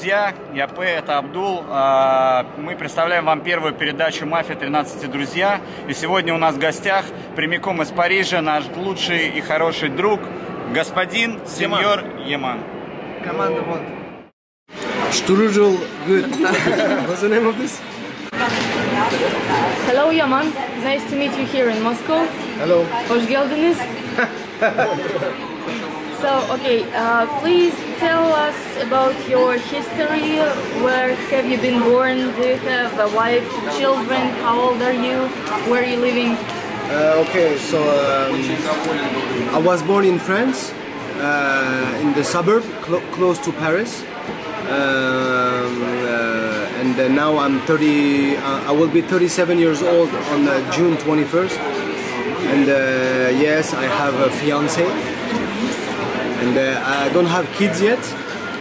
друзья, я П, это Абдул. Мы представляем вам первую передачу «Мафия. 13 друзья». И сегодня у нас в гостях, прямиком из Парижа, наш лучший и хороший друг, господин сеньор Yaman. Commander one. Strudel, good. What's the name of this? Hello Yaman, nice to meet you here in Moscow. Hello. Hoş geldiniz. So, okay, please tell us about your history. Where have you been born? Do you have a wife, children? How old are you? Where are you living? Okay, so I was born in France, in the suburb close to Paris. And now I'm 30. I will be 37 years old on June 21st. And yes, I have a fiance. And I don't have kids yet,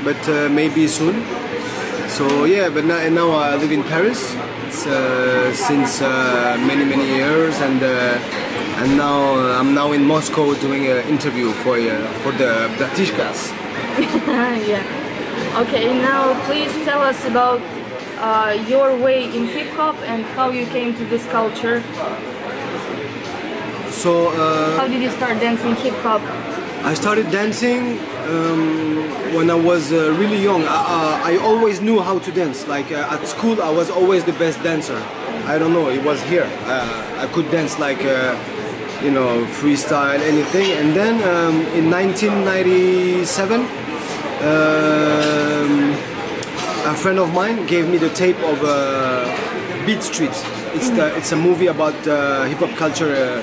but maybe soon. So yeah, but now I live in Paris since many years, and now I'm now in Moscow doing an interview for the Bratishkas. Yeah. Okay, now please tell us about your way in hip hop and how you came to this culture. So how did you start dancing hip hop? I started dancing when I was really young. I always knew how to dance. Like at school, I was always the best dancer. I don't know, it was here. I could dance like, you know, freestyle, anything. And then in 1997, a friend of mine gave me the tape of Beat Street. It's a movie about hip hop culture.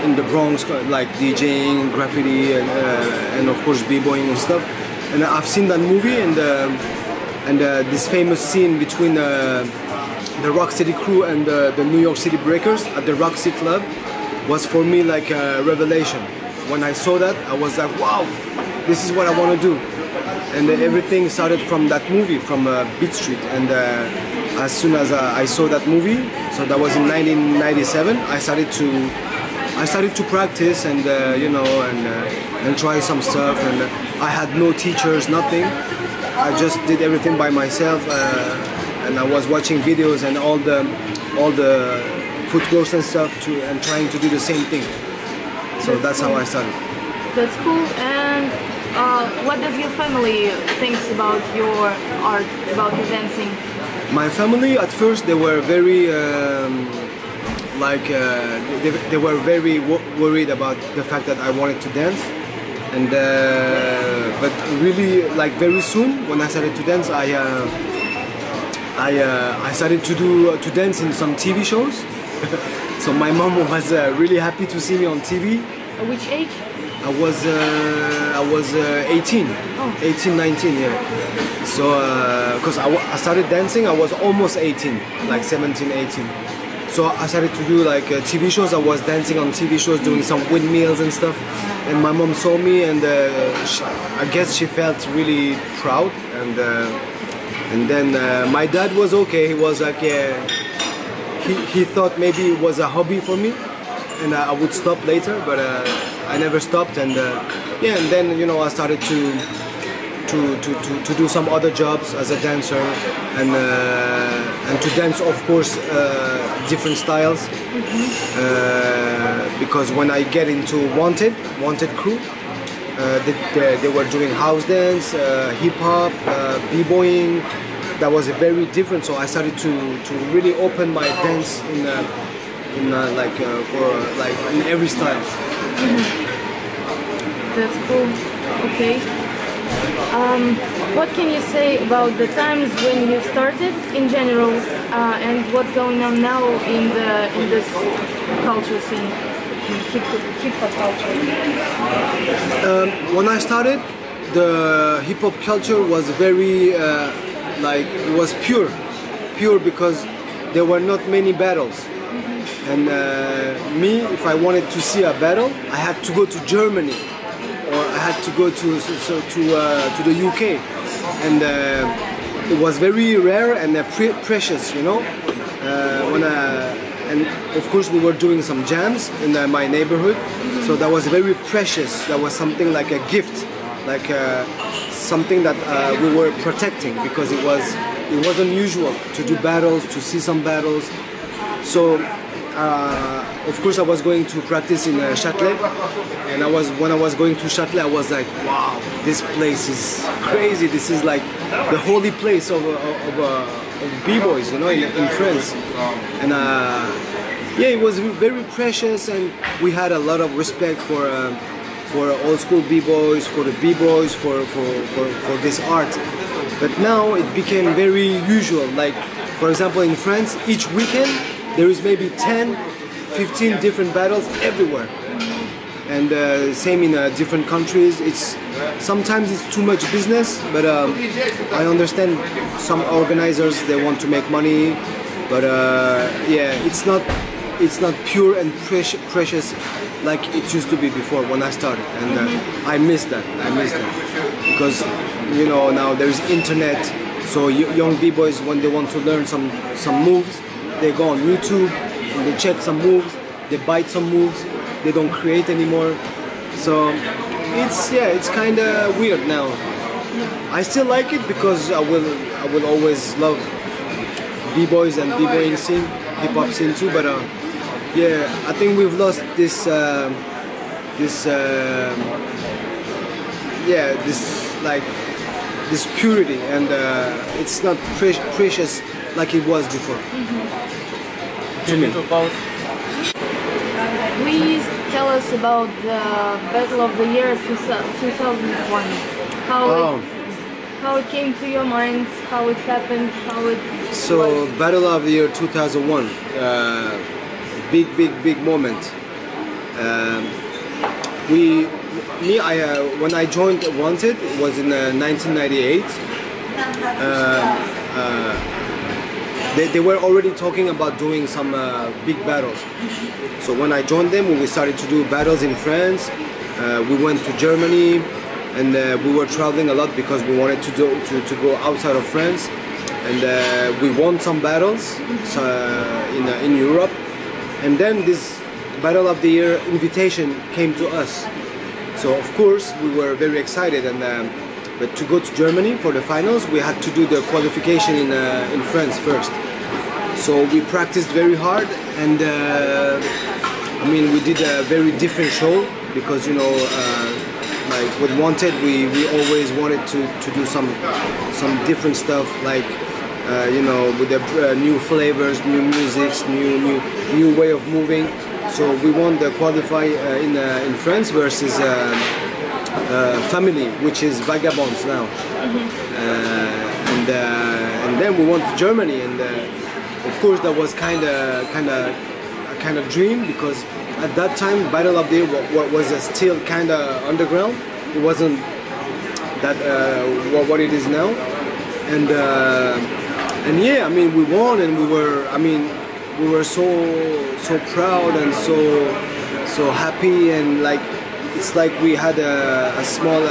In the Bronx, like DJing, graffiti, and of course b-boying and stuff. And I've seen that movie, and this famous scene between the Rock City crew and the New York City Breakers at the Roxy Club was for me like a revelation. When I saw that, I was like, wow, this is what I want to do. And everything started from that movie, from Beat Street. And as soon as I saw that movie, so that was in 1997, I started to practice and you know and try some stuff, and I had no teachers, nothing. I just did everything by myself, and I was watching videos and all the footworks and stuff and trying to do the same thing. So that's how I started. That's cool. And what does your family think about your art, about your dancing? My family at first, they were very they were very worried about the fact that I wanted to dance, and but really like very soon when I started to dance, I started to dance in some TV shows. So my mom was really happy to see me on TV. At which age? I was 18, oh. 18, 19, yeah. So because I started dancing, I was almost 18, like 17, 18. So I started to do like TV shows. I was dancing on TV shows, doing some windmills and stuff. And my mom saw me, and I guess she felt really proud. And then my dad was okay. He was like, yeah, he thought maybe it was a hobby for me, and I would stop later, but I never stopped. And yeah, and then you know I started to do some other jobs as a dancer, and to dance, of course, different styles. Because when I get into Wanted crew, they were doing house dance, hip hop, b-boying. That was very different. So I started to really open my dance in every style. That's cool. Okay. What can you say about the times when you started in general, and what's going on now in this culture scene, hip hop culture? When I started, the hip hop culture was very it was pure because there were not many battles. And me, if I wanted to see a battle, I had to go to Germany, or I had to go to the UK, and it was very rare and precious, you know. And of course we were doing some jams in my neighborhood, so that was very precious. That was something like a gift, like something that we were protecting because it was unusual to do battles, to see some battles. So of course I was going to practice in Châtelet, and when I was going to Châtelet, I was like, wow, this place is crazy. This is like the holy place of b-boys, you know, in France. And yeah, it was very precious, and we had a lot of respect for old school b-boys, for the b-boys, for this art. But now it became very usual. Like, for example, in France, each weekend there is maybe 10, 15 different battles everywhere. And same in different countries. Sometimes it's too much business, but I understand some organizers, they want to make money, but yeah, it's not pure and precious like it used to be before when I started, and I miss that because, you know, now there's internet, so young b-boys, when they want to learn some moves, they go on YouTube and they check some moves, they bite some moves, they don't create anymore. So it's kind of weird now. I still like it because I will always love b-boys and b-boying scene, hip-hop scene too, but yeah, I think we've lost this purity, and it's not precious like it was before. To me. Please tell us about the Battle of the Year 2001. How it came to your mind, how it happened, how it So, was. Battle of the Year 2001, big moment. When I joined Wanted, it was in 1998. They were already talking about doing some big battles. So when I joined them, we started to do battles in France. We went to Germany, and we were traveling a lot because we wanted to go outside of France. And we won some battles in Europe. And then this Battle of the Year invitation came to us. So of course we were very excited, and but to go to Germany for the finals, we had to do the qualification in France first. So we practiced very hard, and I mean, we did a very different show because, you know, like with Wanted, we always wanted to do some different stuff, like you know, with the new flavors, new musics, new way of moving. So we won the qualify in France versus Family, which is Vagabonds now. And then we went to Germany, and of course that was kind of dream, because at that time Battle of the Year was still kind of underground. It wasn't that what it is now, and yeah, I mean, we won, and we were so proud and so happy, and like it's like we had a small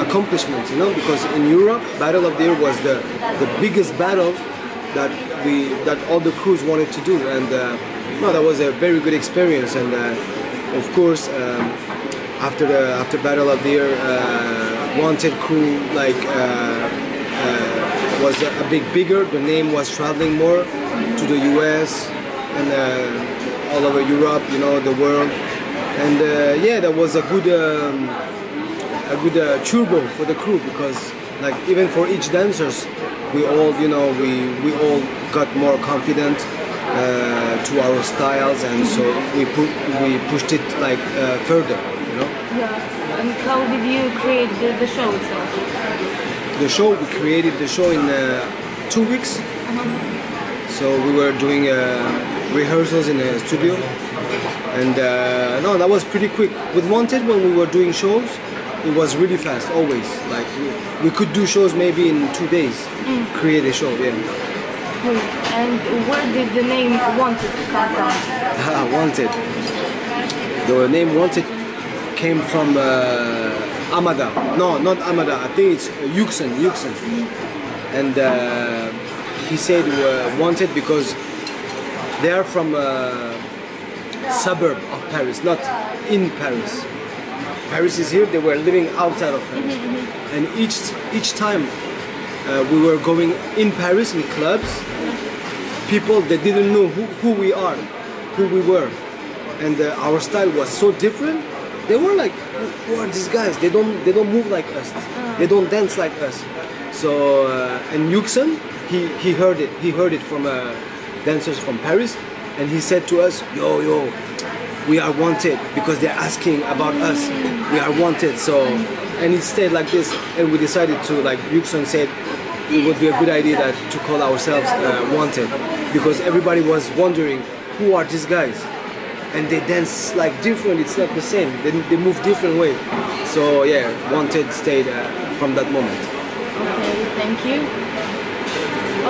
accomplishment, you know, because in Europe, Battle of the Year was the biggest battle that all the crews wanted to do, and no, that was a very good experience. And of course, after Battle of the Year, Wanted crew was a bit bigger. The name was traveling more to the US and all over Europe, you know, the world. And yeah, that was a good turbo for the crew, because like even for each dancers, we all, you know, we all got more confident to our styles, and so we pushed it like further, you know. Yeah. And how did you create the show itself? The show, we created the show in 2 weeks. So we were doing rehearsals in a studio, and no, that was pretty quick. With Wanted, when we were doing shows, it was really fast, always. Like we could do shows maybe in 2 days, create a show, yeah. And where did the name Wanted come from? Wanted. The name Wanted came from Amada. No, not Amada. I think it's Yuxen. And he said Wanted because they are from a suburb of Paris, not in Paris. Paris is here, they were living outside of Paris. And each time we were going in Paris in clubs, people they didn't know who we are, who we were, and our style was so different. They were like, who are these guys? They don't move like us. They don't dance like us. So and Yuxin, he heard it. He heard it from dancers from Paris, and he said to us, yo, we are wanted because they're asking about us. We are wanted. So, and it stayed like this, and we decided to, like Yuxin said, it would be a good idea to call ourselves wanted, because everybody was wondering who are these guys, and they dance like different. It's not the same. They move different way. So yeah, wanted stayed from that moment. Okay, thank you.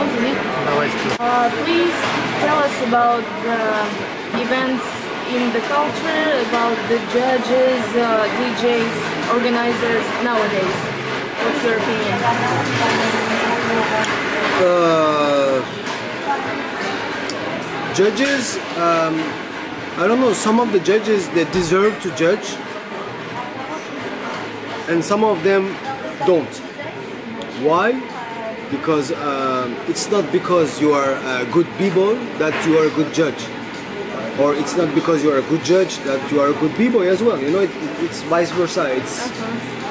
Okay. Please tell us about the events in the culture, about the judges, DJs, organizers nowadays. What's your opinion? Judges, I don't know, some of the judges, they deserve to judge, and some of them don't. Why? Because it's not because you are a good b-boy that you are a good judge, or it's not because you are a good judge that you are a good b-boy as well. You know, it's vice versa. It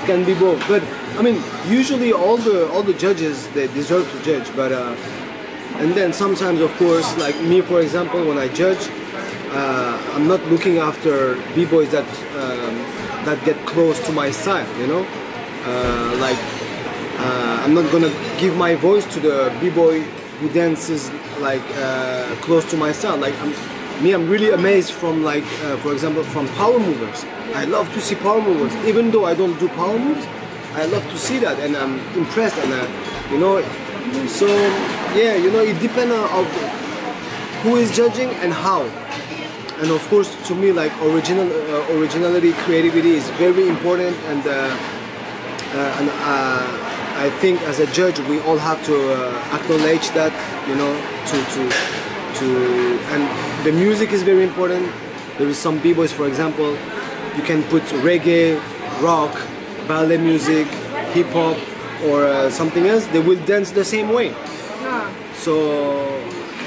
can be both. But I mean, usually all the judges, they deserve to judge. But and then sometimes, of course, like me, for example, when I judge, I'm not looking after b-boys that get close to my style. You know, I'm not gonna give my voice to the b-boy who dances like close to my style. Like I'm really amazed from, like for example, from power movers. I love to see power movers, even though I don't do power moves. I love to see that, and I'm impressed. And you know, so yeah, you know, it depends on who is judging and how. And of course, to me, like originality, creativity is very important, and I think as a judge we all have to acknowledge that, you know, and the music is very important. There is some b-boys, for example, you can put reggae, rock, ballet music, hip hop, or something else, they will dance the same way. So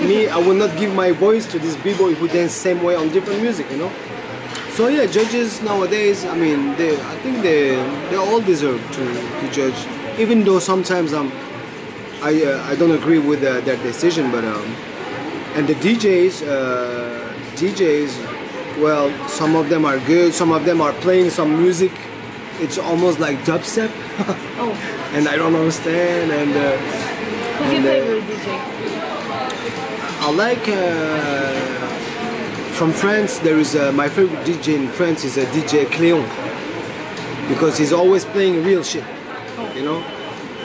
me, I will not give my voice to this b-boy who dance same way on different music, you know. So yeah, judges nowadays, I mean, I think they all deserve to judge, even though sometimes I don't agree with their decision. But and the DJs, well, some of them are good, some of them are playing some music. It's almost like dubstep, and I don't understand. And who's your favorite DJ? I like. From France, there is my favorite DJ in France is a DJ Cléon, because he's always playing real shit, you know.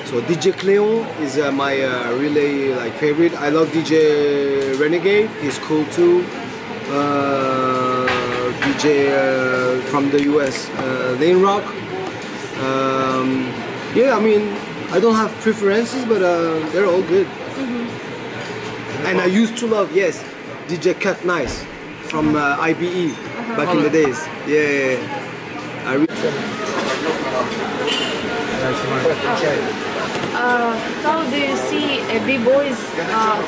So DJ Cléon is my really like favorite. I love DJ Renegade, he's cool too. DJ from the US, Lane Rock. Yeah, I mean, I don't have preferences, but they're all good. And I used to love, yes, DJ Cut Nice from IBE back in the days. Yeah. How do you see a b-boy's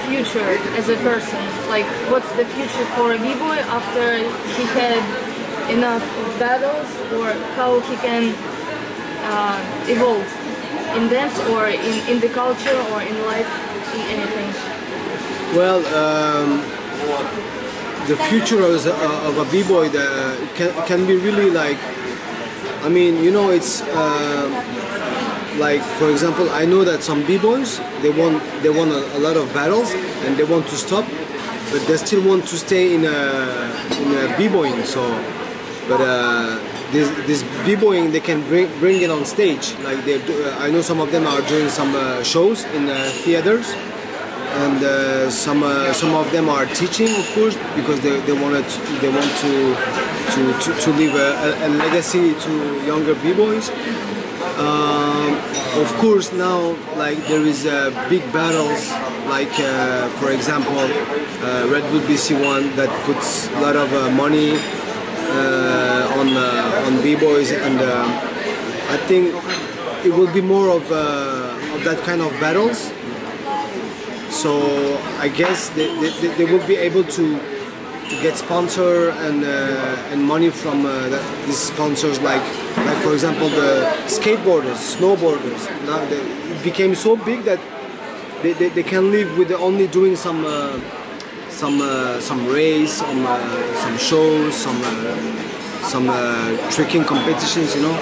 future as a person? Like, what's the future for a b-boy after he had enough battles, or how he can evolve in dance, or in the culture, or in life, in anything? Well, the future of a b-boy can be really like, I mean, you know, it's like, for example, I know that some b-boys, they won a lot of battles and they want to stop, but they still want to stay in a b-boying. So, but this b-boying, they can bring it on stage. Like I know some of them are doing some shows in theaters. And some of them are teaching, of course, because they want to leave a legacy to younger b-boys. Of course, now like there is big battles, like for example, Red Bull BC1 that puts a lot of money on b-boys, and I think it will be more of that kind of battles. So I guess they will be able to get sponsor and money from these sponsors, like for example the skateboarders, snowboarders. Now it became so big that they can live with only doing some race, some shows, some tricking competitions, you know.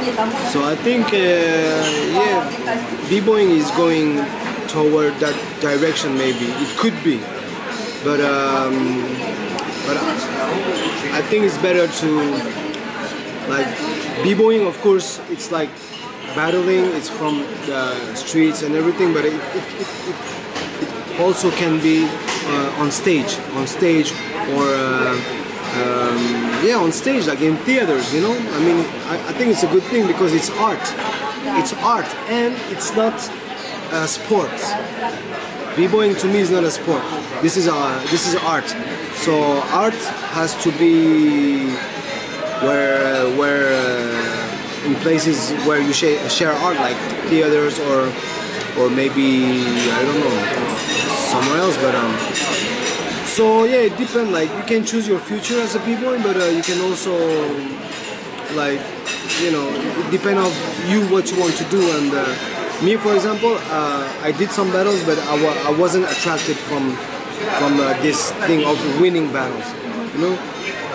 So I think yeah, b-boying is going toward that direction. Maybe it could be, but I think it's better to, like, b-boying, of course it's like battling, it's from the streets and everything, but it also can be on stage or yeah, on stage, like in theaters, you know. I mean, I think it's a good thing because it's art. It's art, and it's not a sport. B-boying to me is not a sport. This is art. So art has to be where in places where you share art, like theaters or maybe, I don't know, somewhere else. But so yeah, it depends. Like, you can choose your future as a b-boy, but you can also, like, you know, it depends on you what you want to do. And me, for example, I did some battles, but I wasn't attracted from this thing of winning battles. You know,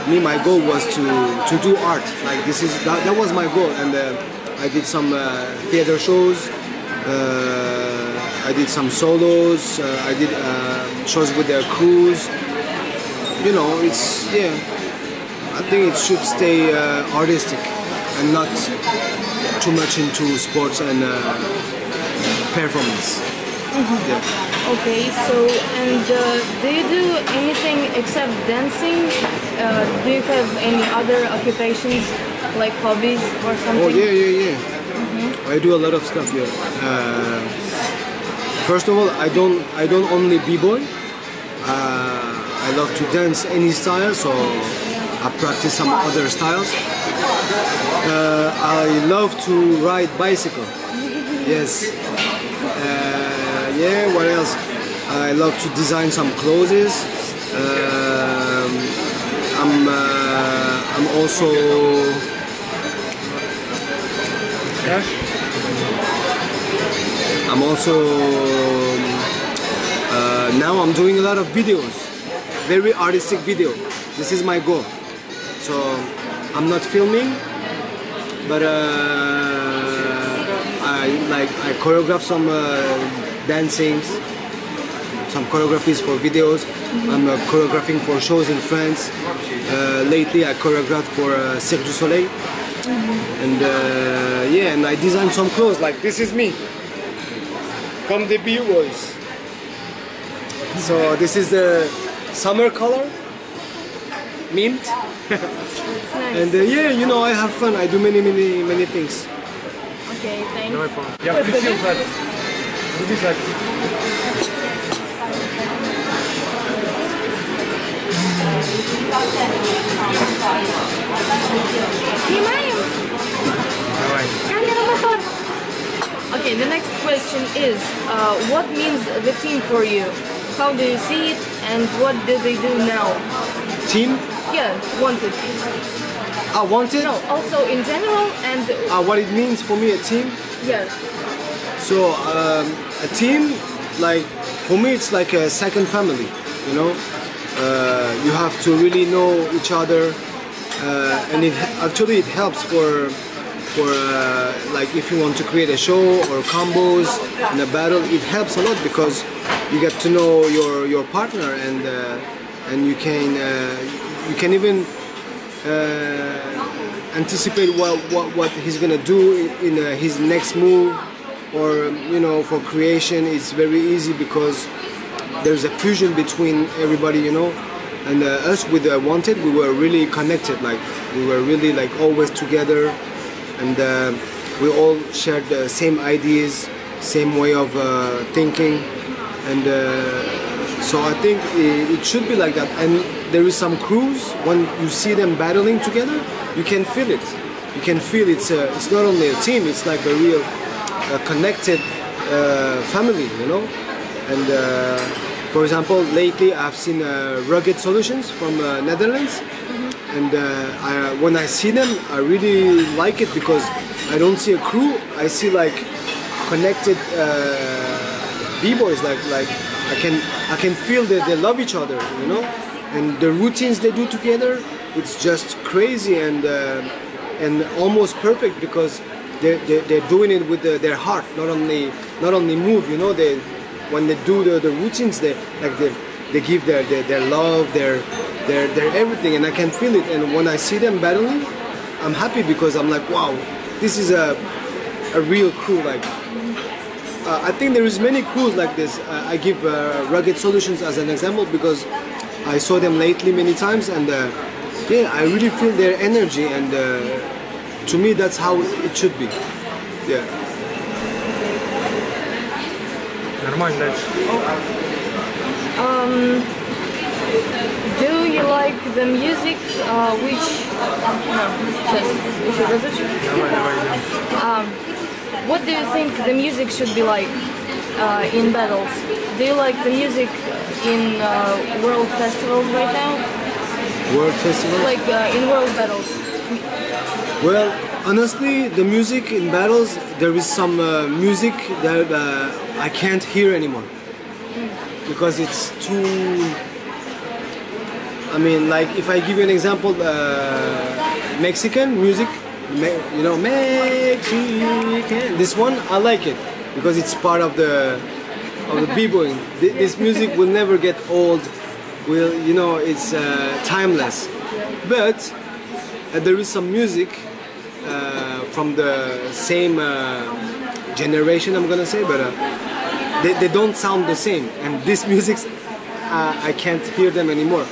me, my goal was to do art. Like, that was my goal, and I did some theater shows. I did some solos. I did shows with their crews. You know, it's, yeah. I think it should stay artistic and not too much into sports and performance. Mm-hmm. Yeah. Okay, so, and do you do anything except dancing? Do you have any other occupations, like hobbies or something? Oh yeah. Mm-hmm. I do a lot of stuff. Yeah. First of all, I don't only b-boy. I love to dance any style, so I practice some other styles. I love to ride bicycle. Yes. Yeah. What else? I love to design some clothes. I'm also. I'm also now I'm doing a lot of videos, very artistic video. This is my goal. So I'm not filming, but I choreograph some dancings, some choreographies for videos. I'm choreographing for shows in France. Lately I choreographed for Cirque du Soleil. And yeah, and I designed some clothes, like this is me, from the B-boys. So this is the summer color, mint. Nice. And yeah, you know, I have fun. I do many things. Okay, thanks. Я включил, Влад. Вруби запись. Снимаем? Давай. Камера, мотор. Okay, the next question is, what means the team for you? How do you see it, and what do they do now? Team? Yeah, wanted. Wanted? No, also in general and... What it means for me, a team? Yes. So a team, like, for me, it's like a second family. You know, you have to really know each other, and it helps for like if you want to create a show or combos in a battle. It helps a lot because you get to know your partner, and you can even anticipate what he's gonna do in his next move, or you know, for creation it's very easy because there's a fusion between everybody, you know. And us with Wanted, we were really connected, like we were really like always together, and we all shared the same ideas, same way of thinking, and so I think it should be like that. And there is some crews, when you see them battling together, you can feel it. you can feel it's not only a team, it's like a real connected family, you know. And for example, lately I've seen Rugged Solutions from Netherlands, and when I see them, I really like it because I don't see a crew. I see like connected b-boys. Like I can feel that they love each other, you know. And the routines they do together, it's just crazy and almost perfect because they're doing it with their heart, not only move, you know. When they do the routines, they give their love, their everything, and I can feel it. And when I see them battling, I'm happy because I'm like, wow, this is a real crew. Like I think there is many crews like this. I give Rugged Solutions as an example because I saw them lately many times, and yeah, I really feel their energy, and to me that's how it should be. Yeah. Нормально дальше. Do you like the music which... No, сейчас еще разочек. Давай, идем. What do you think the music should be like in battles? Do you like the music in world festivals right now? World festivals? Like in world battles? Well, honestly, the music in battles, there is some music that I can't hear anymore because it's too. I mean, like if I give you an example, Mexican music, you know, Mexican. This one I like it because it's part of the b-boying. This music will never get old. You know, it's timeless. But there is some music from the same generation, I'm gonna say, but they don't sound the same. And this music, I can't hear them anymore.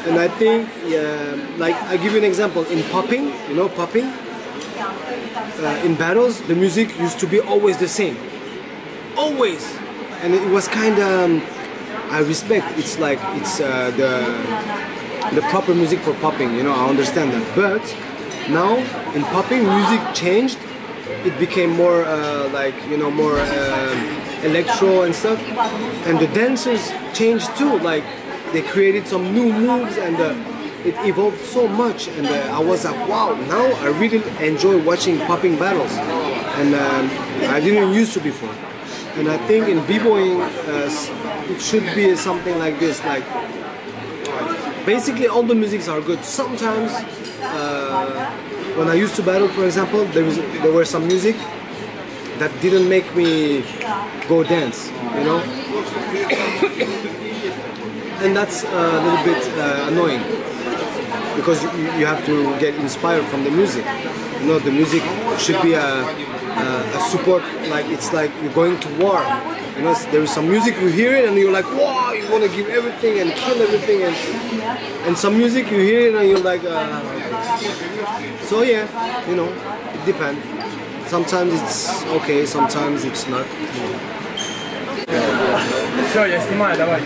And I think, like, I give you an example. In popping, you know, popping, in battles, the music used to be always the same. Always. And it was kind of, I respect, it's like, it's the proper music for popping, you know, I understand that. But now, in popping, music changed. It became more, like, you know, more electro and stuff. And the dancers changed too, like, they created some new moves and it evolved so much. And I was like, wow, now I really enjoy watching popping battles. And I didn't used to before. And I think in b-boying, it should be something like this, like, basically all the musics are good. Sometimes, when I used to battle, for example, there were some music that didn't make me go dance, you know? And that's a little bit annoying because you have to get inspired from the music. You know, the music should be a support, like it's like you're going to war. You know, there is some music, you hear it and you're like, wow, you want to give everything and kill everything, and some music you hear it and you're like, so yeah, you know, it depends. Sometimes it's okay, sometimes it's not. Все, я снимаю, давай.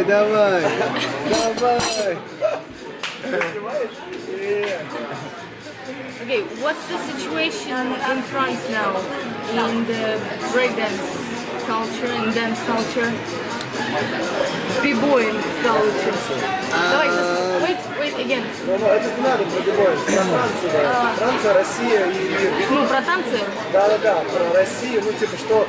Давай. Okay, what's the situation in France now in the breakdance culture and dance culture? B-boy culture. Wait again. Это не надо про бибой, про Францию, да. Франция, Россия и... Ну, про танцы? Да, про Россию, ну типа, что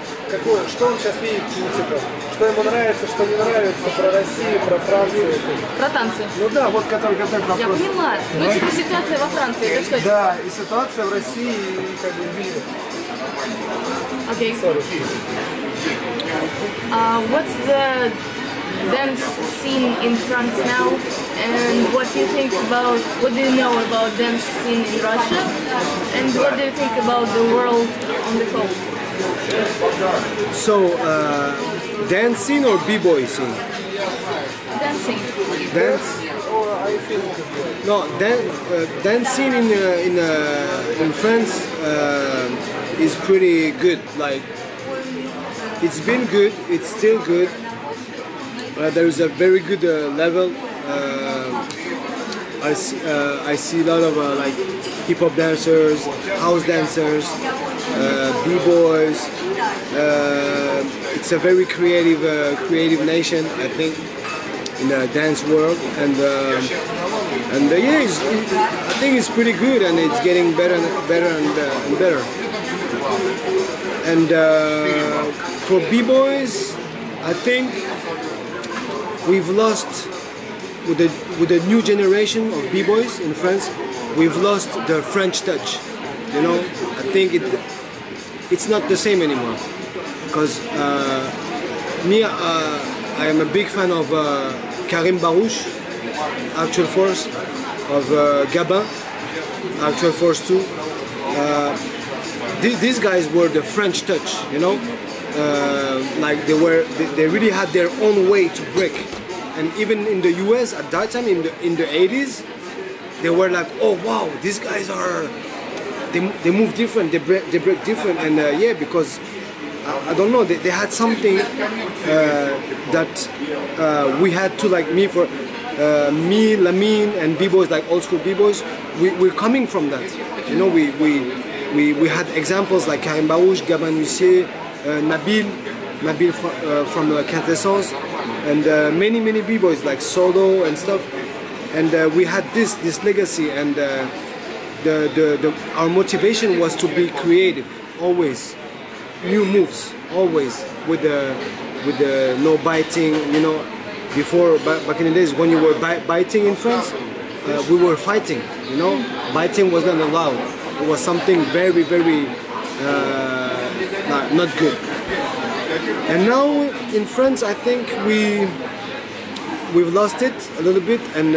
он сейчас видит, ну типа, что ему нравится, что не нравится, про Россию, про Францию. Про танцы? Ну да, вот который вопрос. Я поняла. Ну типа ситуация во Франции, это что? Да, и ситуация в России, и как бы в мире. Okay. What's the dance scene in France now, and what do you think about, what do you know about dance scene in Russia, and what do you think about the world on the whole? So, dance scene or b-boy scene? Dancing. Dance? No, dance scene in France is pretty good. Like, it's been good, it's still good. There is a very good level. I see a lot of like hip hop dancers, house dancers, b-boys. It's a very creative nation, I think, in the dance world, and yeah, I think it's pretty good, and it's getting better and better. And for b-boys, I think we've lost with the new generation of b-boys in France. We've lost the French touch. You know, I think it's not the same anymore. Because me, I am a big fan of Karim Barouche, Actual Force, of Gabin, Actual Force 2. These guys were the French touch, you know. Like they really had their own way to break. And even in the US at that time, in the 80s, they were like, oh wow, these guys are, they move different, they break different, and yeah, because I don't know, they had something that we had to, like me, Lamine, and b-boys, like old school b-boys, we're coming from that. You know, we had examples like Karim Barouche, Gabin Huissier, Nabil from Quintessence, and many b-boys like Solo and stuff. And we had this legacy, and our motivation was to be creative, always new moves, always with the no biting. You know, before, back in the days when you were biting in France, we were fighting. You know, biting was not allowed. It was something very not good. And now in France, I think we've lost it a little bit, and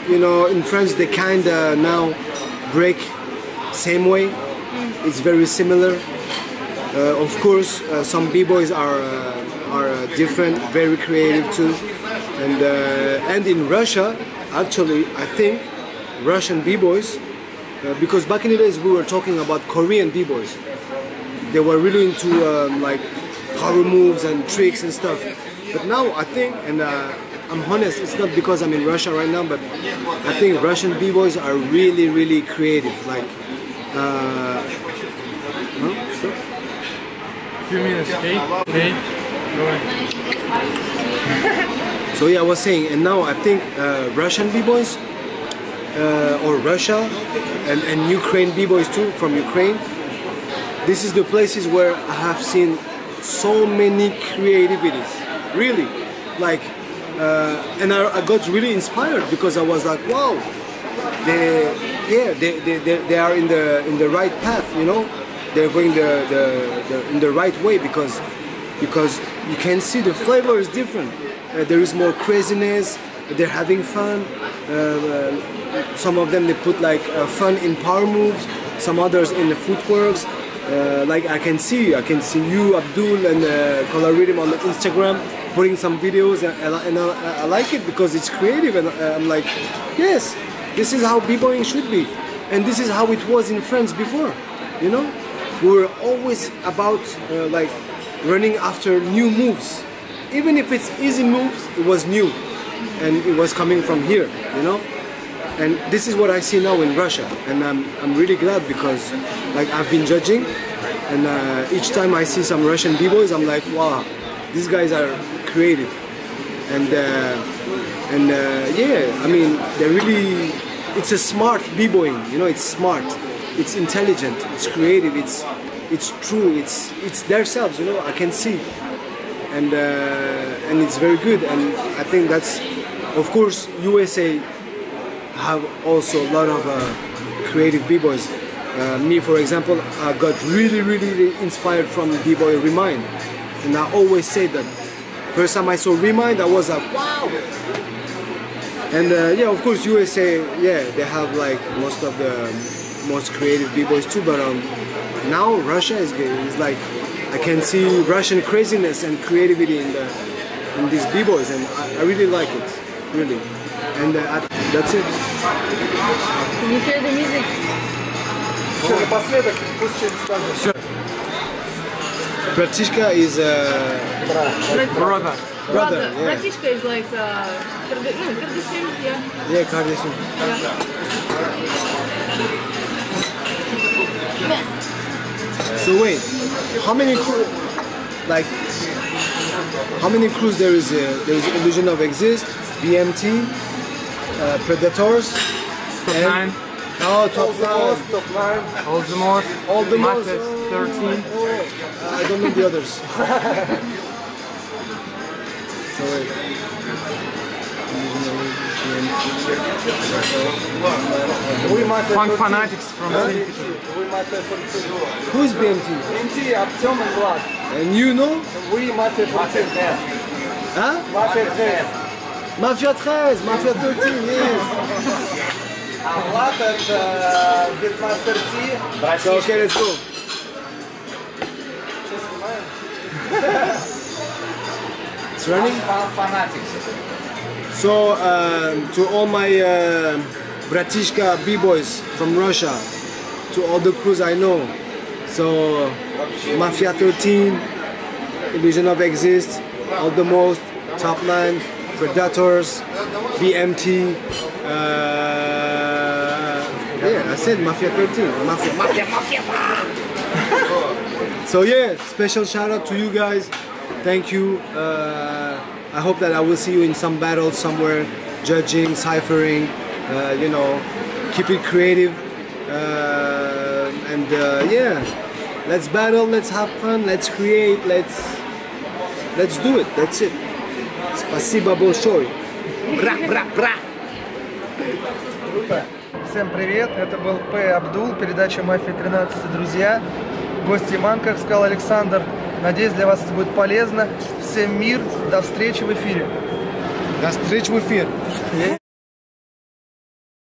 you know, in France they kinda now break same way. It's very similar. Of course, some b-boys are different, very creative too. And in Russia, actually, I think Russian b-boys, because back in the days we were talking about Korean b-boys. They were really into like power moves and tricks and stuff. But now I think, and I'm honest, it's not because I'm in Russia right now, but I think Russian b-boys are really creative. Like, Few minutes, okay? Okay, go ahead. So yeah, I was saying, and now I think Russian b-boys or Russia and Ukraine b-boys too, from Ukraine. This is the places where I have seen so many creativities, really. Like, and I got really inspired because I was like, wow, they are in the right path, you know. They're going in the right way because you can see the flavor is different. There is more craziness. They're having fun. Some of them, they put like fun in power moves. Some others in the footworks. Like I can see you, Abdul, and Color Rhythm on the Instagram putting some videos, and I like it because it's creative, and I'm like, yes, this is how b-boying should be, and this is how it was in France before. You know, we were always about like running after new moves, even if it's easy moves. It was new, and it was coming from here. You know. And this is what I see now in Russia, and I'm really glad because, like, I've been judging, and each time I see some Russian b-boys, I'm like, wow, these guys are creative, and yeah, I mean, they're really, it's a smart b-boying, you know, it's smart, it's intelligent, it's creative, it's true, it's themselves, you know, I can see, and it's very good, and I think that's, of course, USA have also a lot of creative b-boys. Me, for example, I got really inspired from b-boy Remind, and I always say that. First time I saw Remind, I was like, wow! And yeah, of course, USA, yeah, they have like most of the most creative b-boys too, but now Russia is like, I can see Russian craziness and creativity in these b-boys, and I really like it, really. And that's it. Can you hear the music? Все, напоследок, пусть что-нибудь скажет. Все. Bratishka is Brother. brother. Yeah. Bratishka is like Kardashian, yeah. Yeah, Kardashian. So wait, how many crews there is? There is Illusion of Exist, BMT, Predators, Top and 9. oh, top 9. All the most. Mafia 13. I don't know the others. So wait. Funk Fanatics from City. Who is BMT? BMT, Артем and Vlad. And you know? We Mafia 13. Huh? Mafia 13. Mafia 13, Mafia 13, yes. Vlad and Beatmaster T. So okay, let's go. It's running? Fanatics. So, to all my Bratishka B-boys from Russia, to all the crews I know, so Mafia 13, Illusion of Exist, All the Most, Top 9, Predators, BMT, yeah, I said Mafia 13, Mafia. So yeah, special shout out to you guys, thank you. I hope that I will see you in some battle somewhere, judging, ciphering, you know, keep it creative, and yeah, let's battle, let's have fun, let's create, let's do it, that's it. Спасибо большое. Бра. Всем привет, это был П. Абдул, передача «Мафия 13. Друзья». Гость Яман, как сказал Александр. Надеюсь, для вас это будет полезно. Всем мир, до встречи в эфире. До встречи в эфире.